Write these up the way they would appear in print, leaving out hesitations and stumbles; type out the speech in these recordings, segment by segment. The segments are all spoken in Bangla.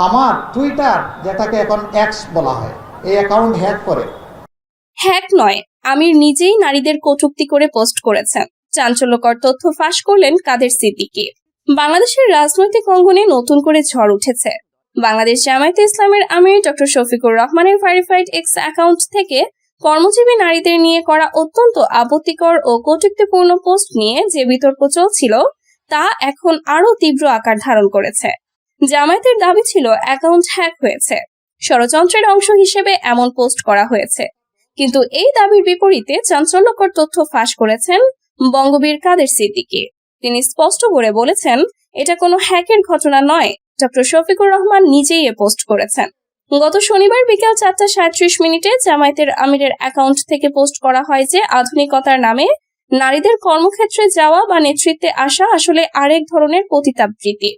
আমার টুইটার, যেটাকে এখন এক্স বলা হয়, এই অ্যাকাউন্ট হ্যাক করে। হ্যাক নয়, আমির নিজেই নারীদের কটূক্তি করে পোস্ট করেছেন। চাঞ্চল্যকর তথ্য ফাঁস করলেন কাদের সিদ্দিকী। বাংলাদেশের রাজনৈতিক অঙ্গনে নতুন করে ঝড় উঠেছে। বাংলাদেশ জামায়াতে ইসলামের আমির ডক্টর শফিকুর রহমানের ভেরিফাইড এক্স অ্যাকাউন্ট থেকে কর্মজীবী নারীদের নিয়ে করা অত্যন্ত আপত্তিকর ও কটূক্তিপূর্ণ পোস্ট নিয়ে যে বিতর্ক চলছিল তা এখন আরো তীব্র আকার ধারণ করেছে। জামায়াতের দাবি ছিল অ্যাকাউন্ট হ্যাক হয়েছে, ষড়যন্ত্রের অংশ হিসেবে এমন পোস্ট করা হয়েছে। কিন্তু এই দাবির বিপরীতে চাঞ্চল্যকর তথ্য ফাঁস করেছেন বঙ্গবীর কাদের সিদ্দিকী। তিনি স্পষ্ট করে বলেছেন, এটা কোনো হ্যাকের ঘটনা নয়। ডক্টর শফিকুর রহমান নিজেই এ পোস্ট করেছেন। গত শনিবার বিকেল 4:37 জামায়াতের আমিরের অ্যাকাউন্ট থেকে পোস্ট করা হয় যে আধুনিকতার নামে নারীদের কর্মক্ষেত্রে যাওয়া বা নেতৃত্বে আসা আসলে আরেক ধরনের পতিতাবৃত্তি।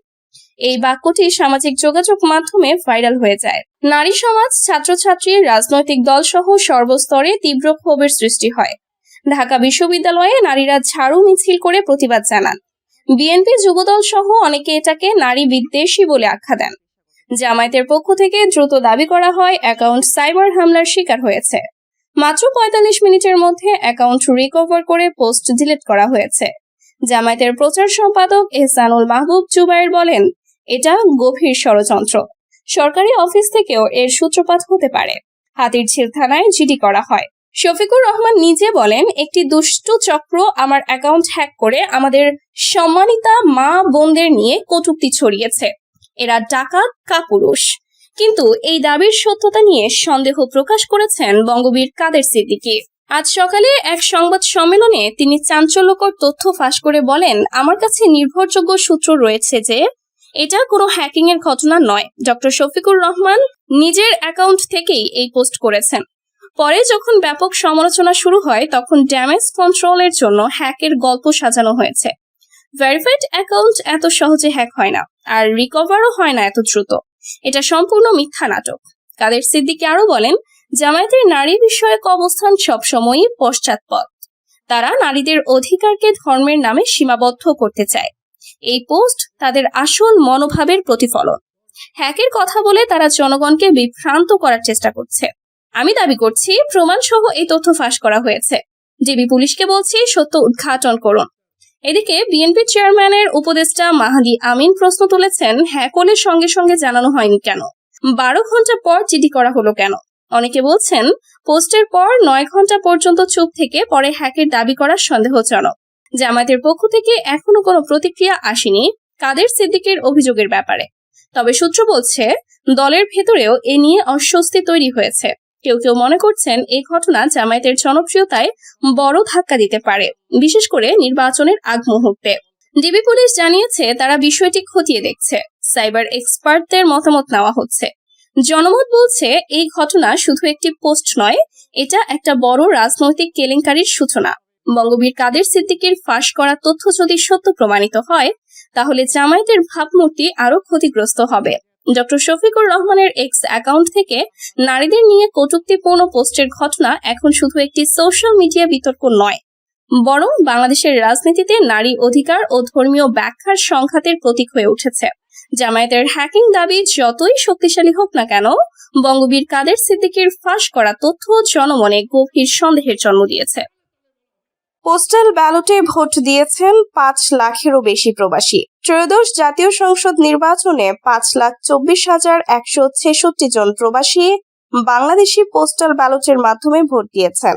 এই বাক্যটি সামাজিক যোগাযোগ মাধ্যমে ভাইরাল হয়ে যায়। নারী সমাজ, ছাত্রছাত্রী, রাজনৈতিক দল সহ সর্বস্তরে তীব্র ক্ষোভের সৃষ্টি হয়। ঢাকা বিশ্ববিদ্যালয়ে নারীরা ঝাড়ু মিছিল করে প্রতিবাদ জানান। বিএনপি যুবদল সহ অনেকে এটাকে নারী বিদ্বেষী বলে আখ্যা দেন। জামায়াতের পক্ষ থেকে দ্রুত দাবি করা হয় অ্যাকাউন্ট সাইবার হামলার শিকার হয়েছে। মাত্র 45 মিনিটের মধ্যে অ্যাকাউন্ট রিকভার করে পোস্ট ডিলিট করা হয়েছে। জামায়াতের প্রচার সম্পাদক এহসানুল মাহবুব জুবায়ের বলেন, এটা গভীর ষড়যন্ত্র। সরকারি অফিস থেকেও এর সূত্রপাত হতে পারে। হাতিরঝিল থানায় জিডি করা হয়। শফিকুর রহমান নিজে বলেন, একটি দুষ্ট চক্র আমার অ্যাকাউন্ট হ্যাক করে আমাদের সম্মানিতা মা বোনদের নিয়ে কটূক্তি ছড়িয়েছে। এরা ডাকাত কাপুরুষ। কিন্তু এই দাবির সত্যতা নিয়ে সন্দেহ প্রকাশ করেছেন বঙ্গবীর কাদের সিদ্দিকী। আজ সকালে এক সংবাদ সম্মেলনে তিনি চাঞ্চল্যকর তথ্য ফাঁস করে বলেন, আমার কাছে নির্ভরযোগ্য সূত্র রয়েছে যে এটা কোনো হ্যাকিং এর ঘটনা নয়। ডক্টর শফিকুর রহমান নিজের অ্যাকাউন্ট থেকেই এই পোস্ট করেছেন। পরে যখন ব্যাপক সমালোচনা শুরু হয় তখন ড্যামেজ কন্ট্রোলের জন্য হ্যাকের গল্প সাজানো হয়েছে। ভেরিফাইড অ্যাকাউন্ট এত সহজে হ্যাক হয় না, আর রিকভারও হয় না এত দ্রুত। এটা সম্পূর্ণ মিথ্যা নাটক। কাদের সিদ্দিকী আরো বলেন, জামায়াতের নারী বিষয়ক অবস্থান সবসময়ই পশ্চাৎপদ। তারা নারীদের অধিকারকে ধর্মের নামে সীমাবদ্ধ করতে চায়। এই পোস্ট তাদের আসল মনোভাবের প্রতিফলন। হ্যাকের কথা বলে তারা জনগণকে বিভ্রান্ত করার চেষ্টা করছে। আমি দাবি করছি প্রমাণ সহ এই তথ্য ফাঁস করা হয়েছে। ডিবি পুলিশকে বলছি, সত্য উদ্ঘাটন করুন। এদিকে বিএনপি চেয়ারম্যানের উপদেষ্টা মাহাদি আমিন প্রশ্ন তুলেছেন, হ্যাক হলে সঙ্গে সঙ্গে জানানো হয়নি কেন? 12 ঘন্টা পর জিডি করা হলো কেন? অনেকে বলছেন, পোস্টের পর 9 ঘন্টা পর্যন্ত চুপ থেকে পরে হ্যাকের দাবি করা সন্দেহজনক। জামায়াতের পক্ষ থেকে এখনো কোনো প্রতিক্রিয়া আসেনি কাদের সিদ্দিকীর অভিযোগের ব্যাপারে। তবে সূত্র বলছে, দলের ভেতরেও এ নিয়ে অস্বস্তি তৈরি হয়েছে। কেউ কেউ মনে করছেন এই ঘটনা জামায়াতের জনপ্রিয়তায় বড় ধাক্কা দিতে পারে, বিশেষ করে নির্বাচনের আগ মুহূর্তে। ডিবি পুলিশ জানিয়েছে তারা বিষয়টি খতিয়ে দেখছে। সাইবার এক্সপার্টদের মতামত নেওয়া হচ্ছে। জনমত বলছে এই ঘটনা শুধু একটি পোস্ট নয়, এটা একটা বড় রাজনৈতিক কেলেঙ্কারির সূচনা। বঙ্গবীর কাদের সিদ্দিকীর ফাঁস করা তথ্য যদি সত্য প্রমাণিত হয় তাহলে জামায়াতের ভাবমূর্তি আরো ক্ষতিগ্রস্ত হবে। ডক্টর শফিকুর রহমানের এক্স অ্যাকাউন্ট থেকে নারীদের নিয়ে কটূক্তিপূর্ণ পোস্টের ঘটনা এখন শুধু একটি সোশ্যাল মিডিয়া বিতর্ক নয়, বরং বাংলাদেশের রাজনীতিতে নারী অধিকার ও ধর্মীয় ব্যাখ্যার সংঘাতের প্রতীক হয়ে উঠেছে। জামায়াতের হ্যাকিং দাবি যতই শক্তিশালী হোক না কেন, বঙ্গবীর কাদের সিদ্দিকীর ফাঁস করা তথ্য জনমনে গভীর সন্দেহের জন্ম দিয়েছে। পোস্টাল ব্যালটে ভোট দিয়েছেন 5 লাখেরও বেশি প্রবাসী। ত্রয়োদশ জাতীয় সংসদ নির্বাচনে 5,24,166 জন প্রবাসী বাংলাদেশি পোস্টাল ব্যালটের মাধ্যমে ভোট দিয়েছেন।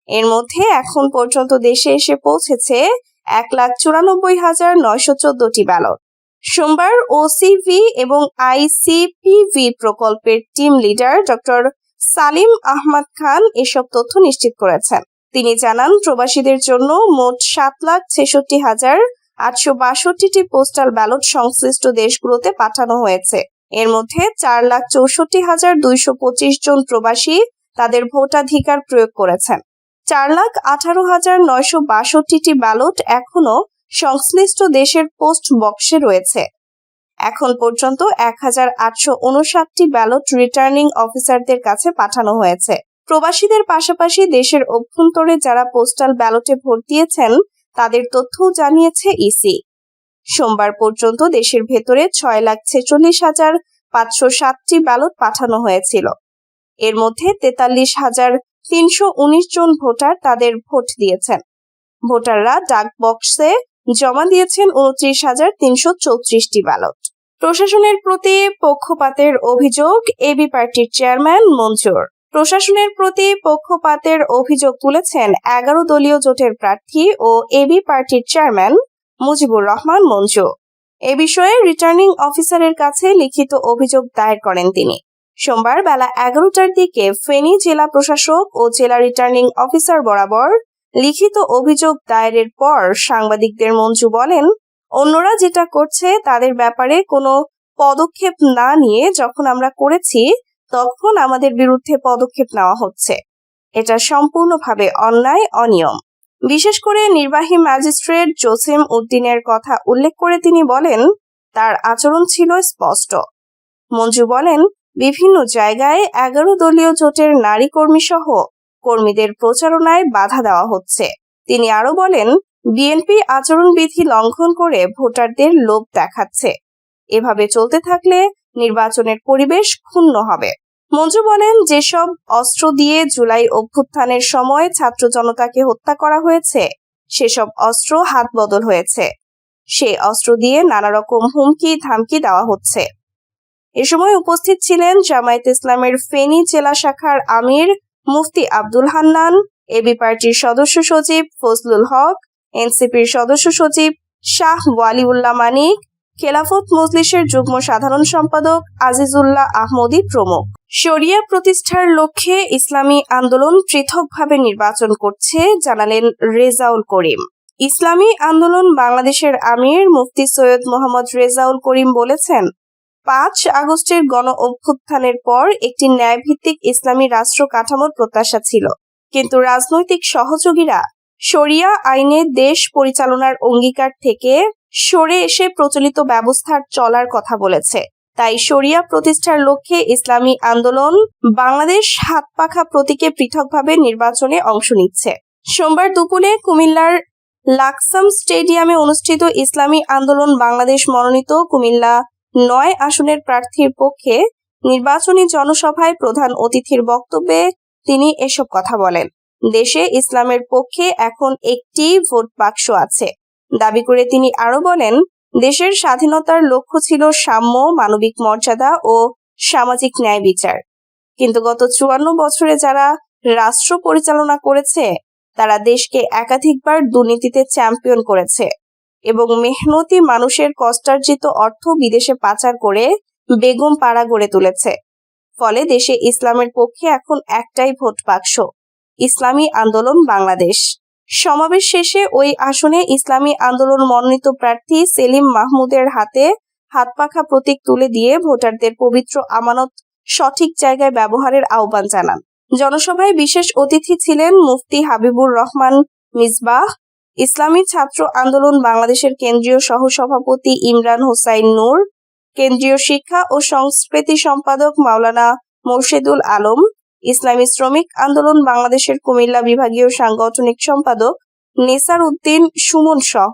এর মধ্যে এখন পর্যন্ত দেশে এসে পৌঁছেছে 1,94,914টি ব্যালট। সোমবার ওসিভি এবং আইসিপিভি প্রকল্পের team leader doctor Salim Ahmed Khan এসব তথ্য নিশ্চিত করেছেন। তিনি জানান, প্রবাসীদের জন্য মোট 7,66,862টি পোস্টাল ব্যালট সংশ্লিষ্ট দেশগুলোতে পাঠানো হয়েছে। এর মধ্যে 4,64,225 জন প্রবাসী তাদের ভোটাধিকার প্রয়োগ করেছেন। 4,18,962টি ব্যালট এখনো সংশ্লিষ্ট দেশের পোস্ট বক্সে রয়েছে। এখন পর্যন্ত 1,859টি ব্যালট রিটার্নিং অফিসারদের কাছে পাঠানো হয়েছে। প্রবাসীদের পাশাপাশি দেশের অভ্যন্তরে যারা পোস্টাল ব্যালটে ভোট দিয়েছেন তাদের তথ্যও জানিয়েছে ইসি। সোমবার পর্যন্ত দেশের ভেতরে 507টি ব্যালট পাঠানো হয়েছিল। এর মধ্যে 43,319 জন ভোটার তাদের ভোট দিয়েছেন। ভোটাররা ডাক বক্সে জমা দিয়েছেন 29,334টি ব্যালট। প্রশাসনের প্রতি পক্ষপাতের অভিযোগ এবি পার্টির চেয়ারম্যান মঞ্জুর। প্রশাসনের প্রতি পক্ষপাতের অভিযোগ তুলেছেন 11 দলীয় জোটের প্রার্থী ও এবি পার্টির চেয়ারম্যান মুজিবুর রহমান মঞ্জু। এ বিষয়ে রিটার্নিং অফিসারের কাছে লিখিত অভিযোগ দায়ের করেন তিনি। সোমবার বেলা 11টার দিকে ফেনী জেলা প্রশাসক ও জেলা রিটার্নিং অফিসার বরাবর লিখিত অভিযোগ দায়েরের পর সাংবাদিকদের মঞ্জু বলেন, অন্যরা যেটা করছে তাদের ব্যাপারে কোনো পদক্ষেপ না নিয়ে যখন আমরা করেছি তখন আমাদের বিরুদ্ধে পদক্ষেপ নেওয়া হচ্ছে। এটা সম্পূর্ণভাবে অন্যায়, অনিয়ম। বিশেষ করে নির্বাহী ম্যাজিস্ট্রেট জসিম উদ্দিনের কথা উল্লেখ করে তিনি বলেন, তার আচরণ ছিল স্পষ্ট। মঞ্জু বলেন, বিভিন্ন জায়গায় 11 দলীয় জোটের নারী কর্মী সহ কর্মীদের প্রচারণায় বাধা দেওয়া হচ্ছে। তিনি আরো বলেন, বিএনপি আচরণবিধি লঙ্ঘন করে ভোটারদের লোভ দেখাচ্ছে। এভাবে চলতে থাকলে নির্বাচনের পরিবেশ ক্ষুণ্ণ হবে। মঞ্জু বলেন, যেসব অস্ত্র দিয়ে জুলাই অভ্যুত্থানের সময় ছাত্র জনতাকে হত্যা করা হয়েছে সেসব অস্ত্র হাত বদল হয়েছে। সেই অস্ত্র দিয়ে নানা রকম হুমকি ধামকি দেওয়া হচ্ছে। এ সময় উপস্থিত ছিলেন জামায়াত ইসলামের ফেনী জেলা শাখার আমির মুফতি আব্দুল হান্নান, এবি পার্টির সদস্য সচিব ফজলুল হক, এনসিপির সদস্য সচিব শাহ ওয়ালিউল্লাহ মানিক, খেলাফত মজলিসের যুগ্ম সাধারণ সম্পাদক আজিজুল্লাহ আহমদী প্রমুখ। শরিয়া প্রতিষ্ঠার লক্ষ্যে ইসলামী আন্দোলন পৃথকভাবে নির্বাচন করছে জানালেন রেজাউল করিম। ইসলামী আন্দোলন বাংলাদেশের আমির মুফতি সৈয়দ মোহাম্মদ রেজাউল করিম বলেছেন, 5 আগস্টের গণ অভ্যুত্থানের পর একটি ন্যায়ভিত্তিক ইসলামী রাষ্ট্র কাঠামোর প্রত্যাশা ছিল, কিন্তু রাজনৈতিক সহযোগীরা শরিয়া আইনে দেশ পরিচালনার অঙ্গীকার থেকে সরে এসে প্রচলিত ব্যবস্থার চলার কথা বলেছে। তাই শরিয়া প্রতিষ্ঠার লক্ষ্যে ইসলামী আন্দোলন বাংলাদেশ হাতপাখা প্রতীকে পৃথকভাবে নির্বাচনে অংশ নিচ্ছে। সোমবার দুপুরে কুমিল্লার লাকসাম স্টেডিয়ামে অনুষ্ঠিত ইসলামী আন্দোলন বাংলাদেশ মনোনীত কুমিল্লা 9 আসনের প্রার্থীর পক্ষে নির্বাচনী জনসভায় প্রধান অতিথির বক্তব্যে তিনি এসব কথা বলেন। দেশে ইসলামের পক্ষে এখন একটি ভোট বাক্স আছে দাবি করে তিনি আরো বলেন, দেশের স্বাধীনতার লক্ষ্য ছিল সাম্য, মানবিক মর্যাদা ও সামাজিক ন্যায় বিচার। কিন্তু গত 54 বছরে যারা রাষ্ট্র পরিচালনা করেছে তারা দেশকে একাধিকবার দুর্নীতিতে চ্যাম্পিয়ন করেছে এবং মেহনতি মানুষের কষ্টার্জিত অর্থ বিদেশে পাচার করে বেগম পাড়া গড়ে তুলেছে। ফলে দেশে ইসলামের পক্ষে এখন একটাই ভোট বাক্স, ইসলামী আন্দোলন বাংলাদেশ। সমাবেশ শেষে ওই আসনে ইসলামী আন্দোলন মনোনীত প্রার্থী সেলিম মাহমুদের হাতে হাতপাখা প্রতীক তুলে দিয়ে ভোটারদের পবিত্র আমানত সঠিক জায়গায় ব্যবহারের আহ্বান জানান। জনসভায় বিশেষ অতিথি ছিলেন মুফতি হাবিবুর রহমান মিসবাহ, ইসলামী ছাত্র আন্দোলন বাংলাদেশের কেন্দ্রীয় সহসভাপতি ইমরান হোসাইন নূর, কেন্দ্রীয় শিক্ষা ও সংস্কৃতি সম্পাদক মাওলানা মোর্শেদুল আলম, ইসলামী শ্রমিক আন্দোলন বাংলাদেশের কুমিল্লা বিভাগীয় সাংগঠনিক সম্পাদক নেসার উদ্দিন সুমন সহ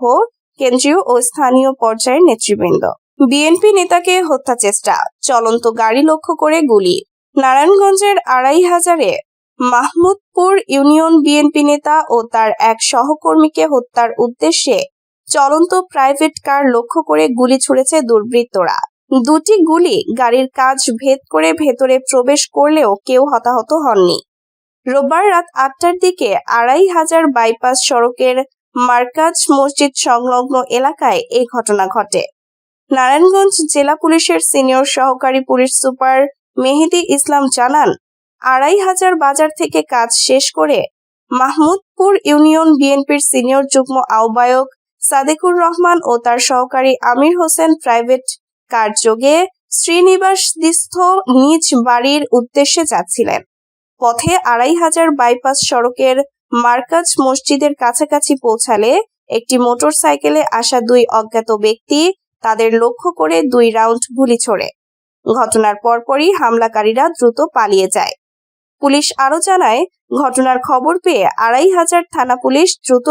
কেন্দ্রীয় ও স্থানীয় পর্যায়ের নেতৃবৃন্দ। বিএনপি নেতাকে হত্যা চেষ্টা, চলন্ত গাড়ি লক্ষ্য করে গুলি। নারায়ণগঞ্জের 2,500-এ মাহমুদপুর ইউনিয়ন বিএনপি নেতা ও তার এক সহকর্মীকে হত্যার উদ্দেশ্যে চলন্ত প্রাইভেট কার লক্ষ্য করে গুলি ছুড়েছে দুর্বৃত্তরা। 2টি গুলি গাড়ির কাঁচ ভেদ করে ভেতরে প্রবেশ করলেও কেউ হতাহত হননি। রোববার রাত 8টার দিকে 2,500 বাইপাস সড়কের মার্কাজ মসজিদ সংলগ্ন এলাকায় এই ঘটনা ঘটে। নারায়ণগঞ্জ জেলা পুলিশের সিনিয়র সহকারী পুলিশ সুপার মেহেদি ইসলাম জানান, 2,500 বাজার থেকে কাজ শেষ করে মাহমুদপুর ইউনিয়ন বিএনপির সিনিয়র যুগ্ম আহ্বায়ক সাদেকুর রহমান ও তার সহকারী আমির হোসেন প্রাইভেট কার যোগে শ্রীনিবাসস্থ নিজ বাড়ির উদ্দেশ্যে যাচ্ছিলেন। পথে 2,500 বাইপাস সড়কের মার্কাজ মসজিদের কাছাকাছি পৌঁছালে একটি মোটরসাইকেলে আসা 2 অজ্ঞাত ব্যক্তি তাদের লক্ষ্য করে 2 রাউন্ড গুলি ছোড়ে। ঘটনার পরপরই হামলাকারীরা দ্রুত পালিয়ে যায়। পুলিশ আরো জানায়, ঘটনার খবর পেয়ে 2,500 থানা পুলিশ দ্রুত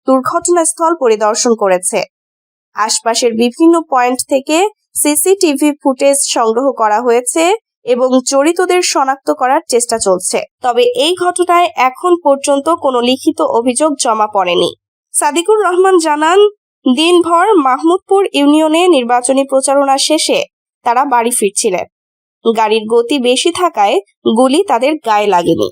দুর্ঘটনাস্থল পরিদর্শন করেছে। আশপাশের বিভিন্ন পয়েন্ট থেকে সিসিটিভি ফুটেজ সংগ্রহ করা হয়েছে এবং জড়িতদের শনাক্ত করার চেষ্টা চলছে। তবে এই ঘটনায় এখন পর্যন্ত কোনো লিখিত অভিযোগ জমা পড়েনি। সাদিকুর রহমান জানান, দিনভর মাহমুদপুর ইউনিয়নে নির্বাচনী প্রচারণা শেষে তারা বাড়ি ফিরছিলেন। গাড়ির গতি বেশি থাকায় গুলি তাদের গায়ে লাগেনি।